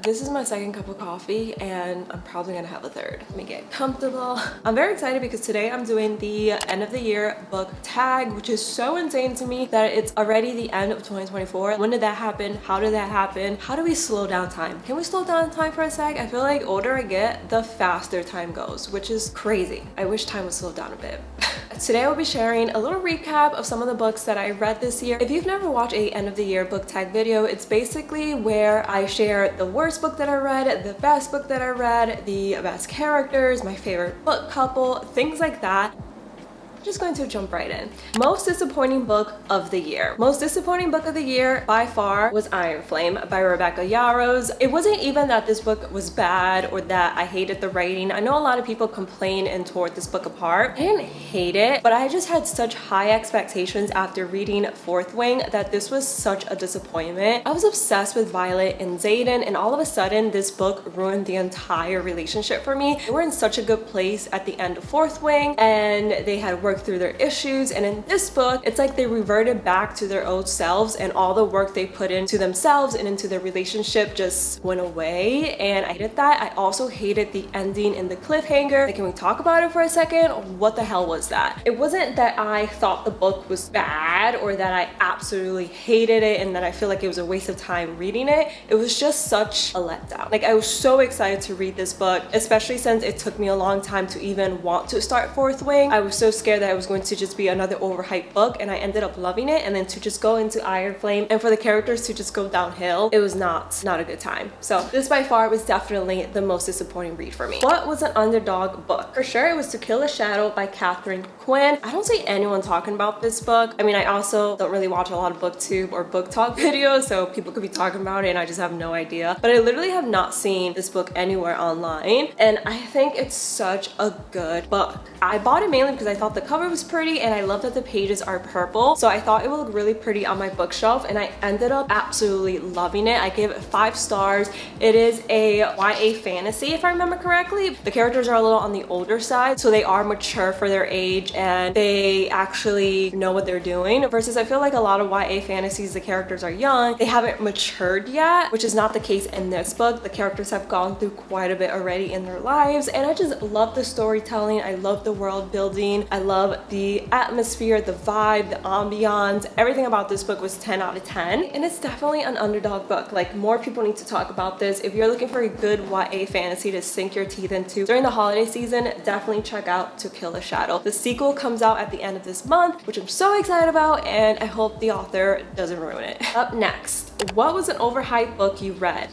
This is my second cup of coffee and I'm probably gonna have a third. Let me get comfortable. I'm very excited because today I'm doing the end of the year book tag, which is so insane to me that it's already the end of 2024. When did that happen? How did that happen? How do we slow down time? Can we slow down time for a sec? I feel like the older I get, the faster time goes, which is crazy. I wish time would slow down a bit. Today I will be sharing a little recap of some of the books that I read this year. If you've never watched a end of the year book tag video, it's basically where I share the worst book that I read, the best book that I read, the best characters, my favorite book couple, things like that. Just going to jump right in. Most disappointing book of the year. Most disappointing book of the year by far was Iron Flame by Rebecca Yarros. It wasn't even that this book was bad or that I hated the writing. I know a lot of people complain and tore this book apart. I didn't hate it, but I just had such high expectations after reading Fourth Wing that this was such a disappointment. I was obsessed with Violet and Xaden, and all of a sudden this book ruined the entire relationship for me. They were in such a good place at the end of Fourth Wing and they had worked through their issues, and in this book it's like they reverted back to their old selves and all the work they put into themselves and into their relationship just went away, and I hated that. I also hated the ending and the cliffhanger. Like, can we talk about it for a second? What the hell was that? It wasn't that I thought the book was bad or that I absolutely hated it and that I feel like it was a waste of time reading it. It was just such a letdown. Like, I was so excited to read this book, especially since it took me a long time to even want to start Fourth Wing. I was so scared that it was going to just be another overhyped book, and I ended up loving it, and then to just go into Iron Flame and for the characters to just go downhill, it was not a good time. So this by far was definitely the most disappointing read for me. What was an underdog book? For sure it was To Kill a Shadow by Catherine Quinn. I don't see anyone talking about this book. I mean, I also don't really watch a lot of booktube or book talk videos, so people could be talking about it and I just have no idea, but I literally have not seen this book anywhere online, and I think it's such a good book. I bought it mainly because I thought the cover was pretty and I love that the pages are purple, so I thought it would look really pretty on my bookshelf, and I ended up absolutely loving it. I gave it 5 stars. It is a YA fantasy, if I remember correctly. The characters are a little on the older side, so they are mature for their age and they actually know what they're doing, versus I feel like a lot of YA fantasies, the characters are young, they haven't matured yet, which is not the case in this book. The characters have gone through quite a bit already in their lives, and I just love the storytelling. I love the world building. I love the atmosphere, the vibe, the ambiance. Everything about this book was 10 out of 10, and it's definitely an underdog book. Like, more people need to talk about this. If you're looking for a good YA fantasy to sink your teeth into during the holiday season, definitely check out To Kill a Shadow. The sequel comes out at the end of this month, which I'm so excited about, and I hope the author doesn't ruin it. Up next, what was an overhyped book you read?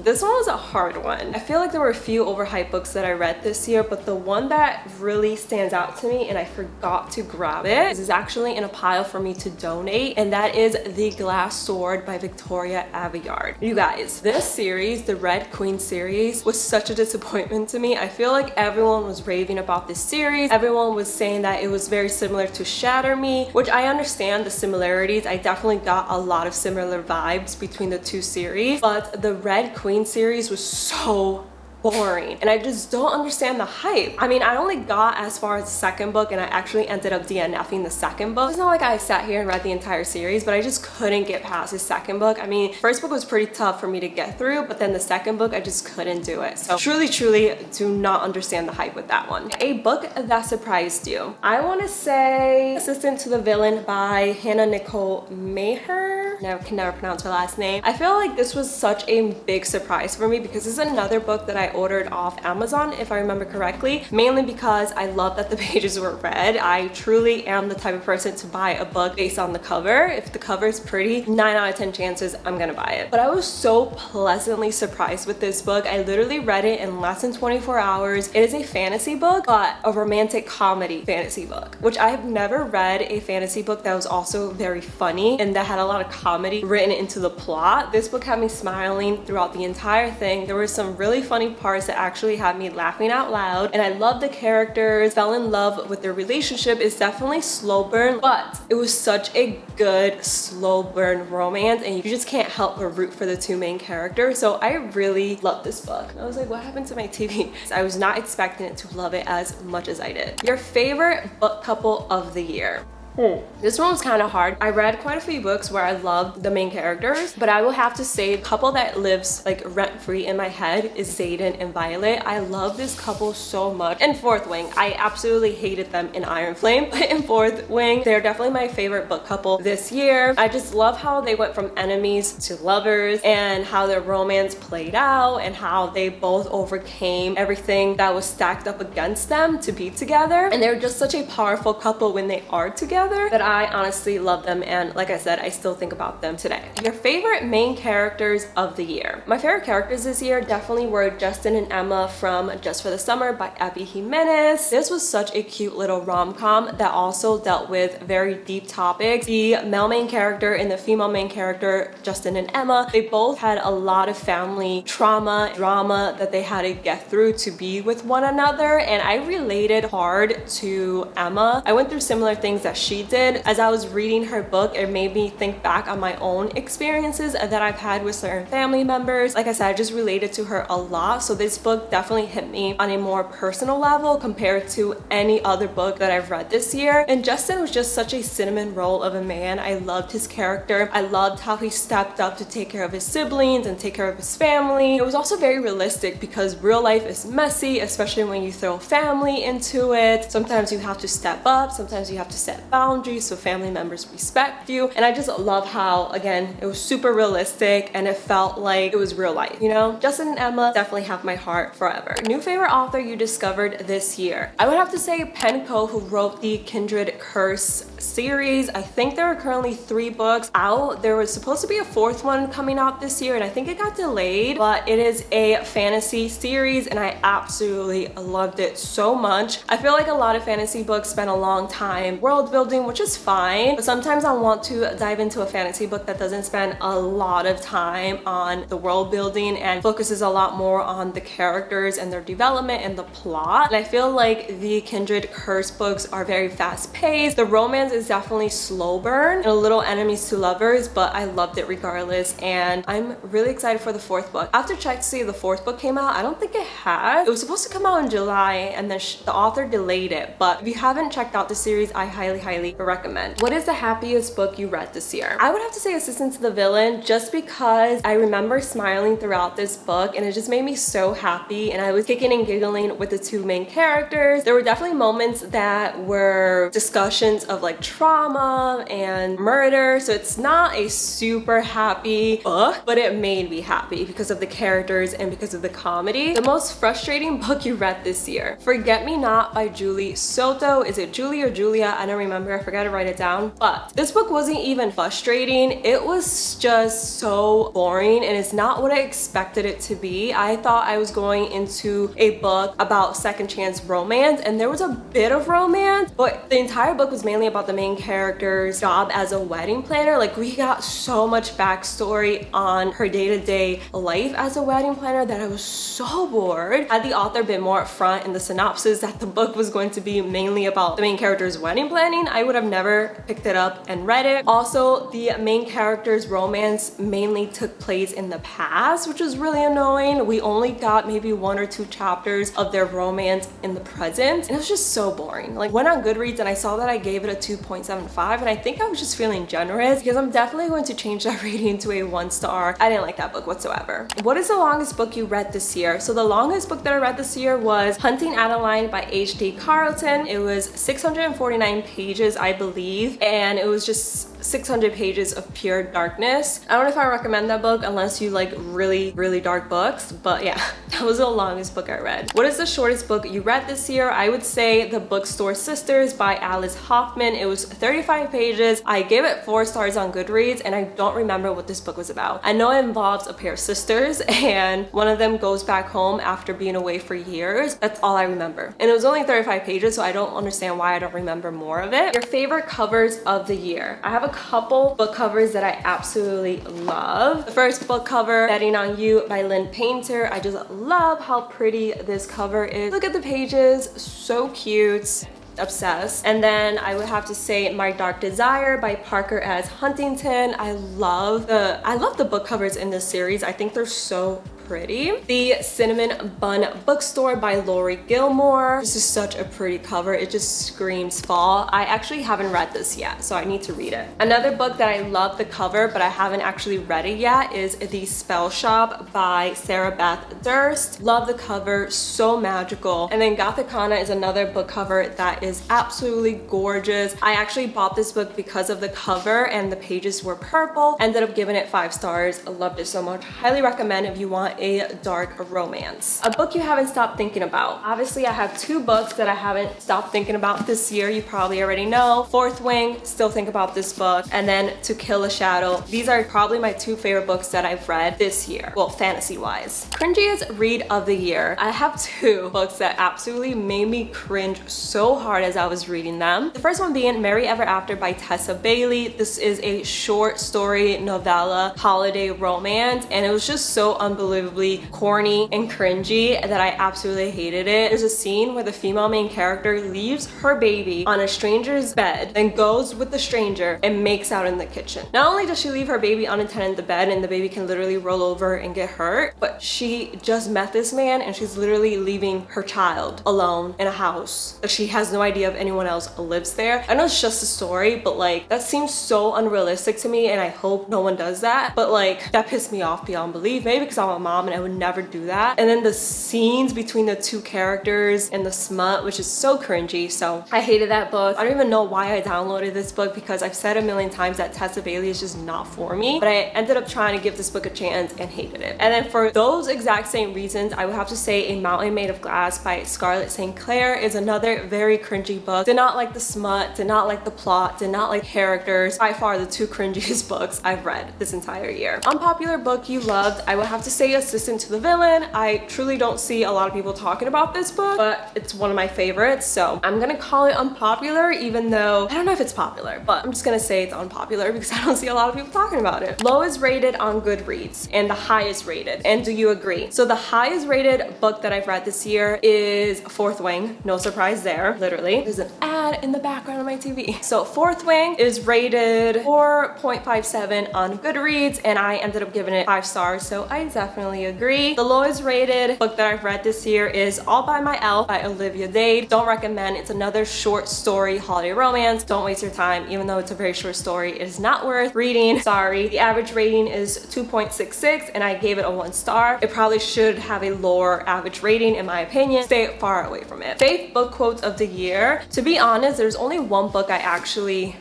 This one was a hard one. I feel like there were a few overhyped books that I read this year, but the one that really stands out to me and I forgot to grab it is actually in a pile for me to donate, and that is The Glass Sword by Victoria Aveyard. You guys, this series, the Red Queen series, was such a disappointment to me. I feel like everyone was raving about this series. Everyone was saying that it was very similar to Shatter Me, which I understand the similarities. I definitely got a lot of similar vibes between the two series, but the Red Queen series was so boring, and I just don't understand the hype. I mean, I only got as far as the second book, and I actually ended up DNFing the second book. It's not like I sat here and read the entire series, but I just couldn't get past the second book. I mean, first book was pretty tough for me to get through, but then the second book, I just couldn't do it. So truly do not understand the hype with that one. A book that surprised you. I want to say Assistant to the Villain by Hannah Nicole Maher. I can never pronounce her last name. I feel like this was such a big surprise for me because this is another book that I ordered off Amazon, if I remember correctly, mainly because I love that the pages were red. I truly am the type of person to buy a book based on the cover. If the cover is pretty, 9 out of 10 chances I'm gonna buy it. But I was so pleasantly surprised with this book. I literally read it in less than 24 hours. It is a fantasy book, but a romantic comedy fantasy book, which I have never read a fantasy book that was also very funny and that had a lot of comedy written into the plot. This book had me smiling throughout the entire thing. There were some really funny parts that actually had me laughing out loud, and I love the characters, fell in love with their relationship. It's definitely slow burn, but it was such a good slow burn romance, and you just can't help but root for the two main characters. So I really loved this book. I was like, what happened to my TV? I was not expecting it to love it as much as I did. Your favorite book couple of the year? This one was kind of hard. I read quite a few books where I loved the main characters, but I will have to say a couple that lives like rent-free in my head is Xaden and Violet. I love this couple so much. And Fourth Wing, I absolutely hated them in Iron Flame, but in Fourth Wing, they're definitely my favorite book couple this year. I just love how they went from enemies to lovers and how their romance played out and how they both overcame everything that was stacked up against them to be together. And they're just such a powerful couple when they are together that I honestly love them, and like I said, I still think about them today. Your favorite main characters of the year. My favorite characters this year definitely were Justin and Emma from Just for the Summer by Abby Jimenez. This was such a cute little rom-com that also dealt with very deep topics. The male main character and the female main character, Justin and Emma, they both had a lot of family trauma, drama that they had to get through to be with one another, and I related hard to Emma. I went through similar things that she did. As I was reading her book, it made me think back on my own experiences that I've had with certain family members. Like I said, I just related to her a lot, so this book definitely hit me on a more personal level compared to any other book that I've read this year. And Justin was just such a cinnamon roll of a man. I loved his character. I loved how he stepped up to take care of his siblings and take care of his family. It was also very realistic because real life is messy, especially when you throw family into it. Sometimes you have to step up, sometimes you have to set boundaries so family members respect you. And I just love how, again, it was super realistic and it felt like it was real life, you know? Justin and Emma definitely have my heart forever. New favorite author you discovered this year. I would have to say Penco, who wrote the Kindred Curse series. I think there are currently 3 books out. There was supposed to be a 4th one coming out this year and I think it got delayed, but it is a fantasy series and I absolutely loved it so much. I feel like a lot of fantasy books spend a long time world building, which is fine, but sometimes I want to dive into a fantasy book that doesn't spend a lot of time on the world building and focuses a lot more on the characters and their development and the plot. And I feel like the Kindred Curse books are very fast paced. The romance is definitely slow burn and a little enemies to lovers, but I loved it regardless, and I'm really excited for the 4th book. I have to check to see if the 4th book came out. I don't think it has. It was supposed to come out in July and then the author delayed it, but if you haven't checked out the series, I highly recommend. What is the happiest book you read this year? I would have to say Assistant to the Villain, just because I remember smiling throughout this book and it just made me so happy, and I was kicking and giggling with the 2 main characters. There were definitely moments that were discussions of like trauma and murder, so it's not a super happy book, but it made me happy because of the characters and because of the comedy. The most frustrating book you read this year. Forget Me Not by Julie Soto. Is it Julie or Julia? I don't remember. I forgot to write it down. But this book wasn't even frustrating. It was just so boring and it's not what I expected it to be. I thought I was going into a book about second chance romance, and there was a bit of romance, but the entire book was mainly about the main character's job as a wedding planner. Like, we got so much backstory on her day-to-day life as a wedding planner that I was so bored. Had the author been more upfront in the synopsis that the book was going to be mainly about the main character's wedding planning, I would have never picked it up and read it. Also, the main character's romance mainly took place in the past, which was really annoying. We only got maybe 1 or 2 chapters of their romance in the present, and it was just so boring. Like, went on Goodreads and I saw that I gave it a 2.75, and I think I was just feeling generous because I'm definitely going to change that rating to a 1 star. I didn't like that book whatsoever. What is the longest book you read this year? So the longest book that I read this year was Hunting Adeline by H.D. Carlton. It was 649 pages, I believe, and it was just 600 pages of pure darkness. I don't know if I recommend that book unless you like really dark books, but yeah, that was the longest book I read. What is the shortest book you read this year? I would say The Bookstore Sisters by Alice Hoffman. It was 35 pages. I gave it 4 stars on Goodreads, and I don't remember what this book was about. I know it involves a pair of sisters and one of them goes back home after being away for years. That's all I remember. And it was only 35 pages, so I don't understand why I don't remember more of it. Your favorite covers of the year. I have a couple book covers that I absolutely love. The first book cover, Betting on You by Lynn Painter. I just love how pretty this cover is. Look at the pages, so cute. Obsessed. And then I would have to say My Dark Desire by Parker S. Huntington. I love the book covers in this series. I think they're so pretty. The Cinnamon Bun Bookstore by Lori Gilmore. This is such a pretty cover. It just screams fall. I actually haven't read this yet, so I need to read it. Another book that I love the cover, but I haven't actually read it yet, is The Spell Shop by Sarah Beth Durst. Love the cover, so magical. And then Gothicana is another book cover that is absolutely gorgeous. I actually bought this book because of the cover and the pages were purple. Ended up giving it 5 stars. I loved it so much. Highly recommend if you want a dark romance. A book you haven't stopped thinking about. Obviously, I have 2 books that I haven't stopped thinking about this year. You probably already know. Fourth Wing, still think about this book. And then To Kill a Shadow. These are probably my 2 favorite books that I've read this year. Well, fantasy-wise. Cringiest read of the year. I have 2 books that absolutely made me cringe so hard as I was reading them. The first one being Merry Ever After by Tessa Bailey. This is a short story novella holiday romance, and it was just so unbelievably corny and cringy that I absolutely hated it. There's a scene where the female main character leaves her baby on a stranger's bed, then goes with the stranger and makes out in the kitchen. Not only does she leave her baby unattended in the bed and the baby can literally roll over and get hurt, but she just met this man and she's literally leaving her child alone in a house that she has no idea if anyone else lives there. I know it's just a story, but like that seems so unrealistic to me, and I hope no one does that. But like that pissed me off beyond belief. Maybe because I'm a mom and I would never do that. And then the scenes between the 2 characters and the smut, which is so cringy. So I hated that book. I don't even know why I downloaded this book, because I've said a million times that Tessa Bailey is just not for me. But I ended up trying to give this book a chance and hated it. And then for those exact same reasons, I would have to say A Mountain Made of Glass by Scarlett St. Clair is another very cringy book. Did not like the smut, did not like the plot, did not like characters. By far the 2 cringiest books I've read this entire year. Unpopular book you loved. I would have to say Assistant to the Villain. I truly don't see a lot of people talking about this book, but it's one of my favorites, so I'm gonna call it unpopular, even though I don't know if it's popular, but I'm just gonna say it's unpopular because I don't see a lot of people talking about it. Lowest rated on Goodreads and the highest rated. And do you agree? So the highest rated book that I've read this year is Fourth Wing. No surprise there, literally. There's an ad in the background of my TV. So Fourth Wing is rated 4.57 on Goodreads, and I ended up giving it 5 stars, so I definitely agree. The lowest rated book that I've read this year is All by My Elf by Olivia Dade. Don't recommend. It's another short story holiday romance. Don't waste your time. Even though it's a very short story, it is not worth reading. Sorry. The average rating is 2.66 and I gave it a 1 star. It probably should have a lower average rating in my opinion. Stay far away from it. Fave book quotes of the year. To be honest, there's only one book I actually...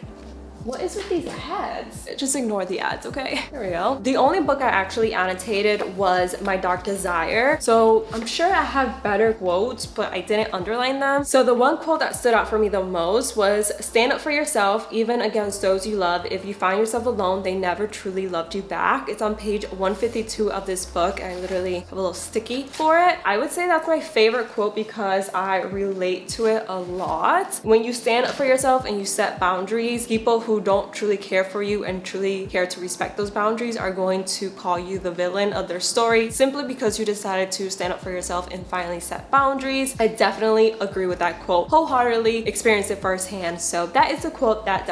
What is with these ads? Just ignore the ads, okay? There we go. The only book I actually annotated was My Dark Desire. So I'm sure I have better quotes, but I didn't underline them. So the one quote that stood out for me the most was, stand up for yourself, even against those you love. If you find yourself alone, they never truly loved you back. It's on page 152 of this book. I literally have a little sticky for it. I would say that's my favorite quote because I relate to it a lot. When you stand up for yourself and you set boundaries, people who don't truly care for you and truly care to respect those boundaries are going to call you the villain of their story simply because you decided to stand up for yourself and finally set boundaries. I definitely agree with that quote wholeheartedly, experienced it firsthand. So that is the quote that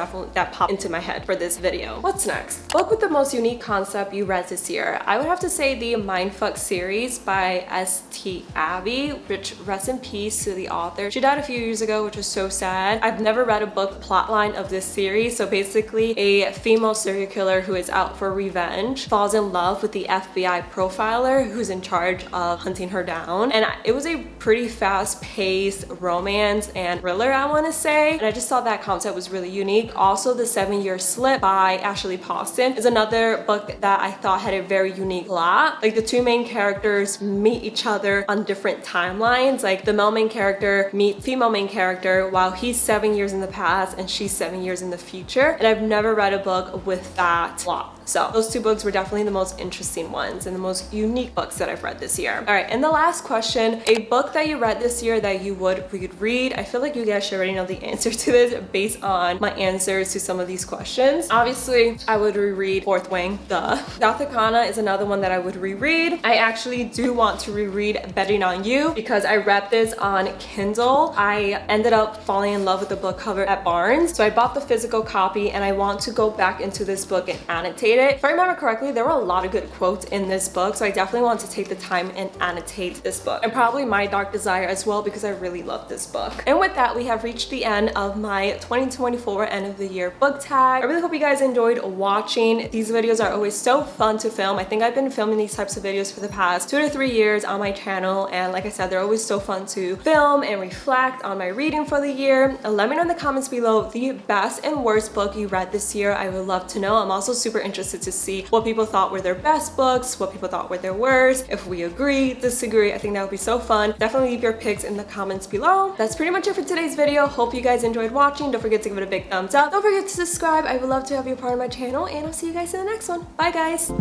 popped into my head for this video. What's next? Book with the most unique concept you read this year. I would have to say the Mindfuck series by S.T. Abbey, which rest in peace to the author. She died a few years ago, which is so sad. I've never read a book plotline of this series. So basically a female serial killer who is out for revenge falls in love with the FBI profiler who's in charge of hunting her down. And it was a pretty fast-paced romance and thriller, I want to say. And I just thought that concept was really unique. Also, The 7-Year Slip by Ashley Poston is another book that I thought had a very unique plot. Like the 2 main characters meet each other on different timelines. Like the male main character meet female main character while he's 7 years in the past and she's 7 years in the future. And I've never read a book with that plot. So those 2 books were definitely the most interesting ones and the most unique books that I've read this year. All right, and the last question, a book that you read this year that you would reread. I feel like you guys should already know the answer to this based on my answers to some of these questions. Obviously, I would reread Fourth Wing, duh. Gothicana is another one that I would reread. I actually do want to reread Betting on You because I read this on Kindle. I ended up falling in love with the book cover at Barnes. So I bought the physical copy copy and I want to go back into this book and annotate it. If I remember correctly, there were a lot of good quotes in this book, so I definitely want to take the time and annotate this book. And probably My Dark Desire as well, because I really love this book. And with that, we have reached the end of my 2024 end of the year book tag. I really hope you guys enjoyed watching. These videos are always so fun to film. I think I've been filming these types of videos for the past 2 to 3 years on my channel, and like I said, they're always so fun to film and reflect on my reading for the year. Let me know in the comments below the best and worst book you read this year. I would love to know. I'm also super interested to see what people thought were their best books, what people thought were their worst, if we agree, disagree. I think that would be so fun. Definitely leave your picks in the comments below. That's pretty much it for today's video. Hope you guys enjoyed watching. Don't forget to give it a big thumbs up. Don't forget to subscribe. I would love to have you a part of my channel, and I'll see you guys in the next one. Bye guys.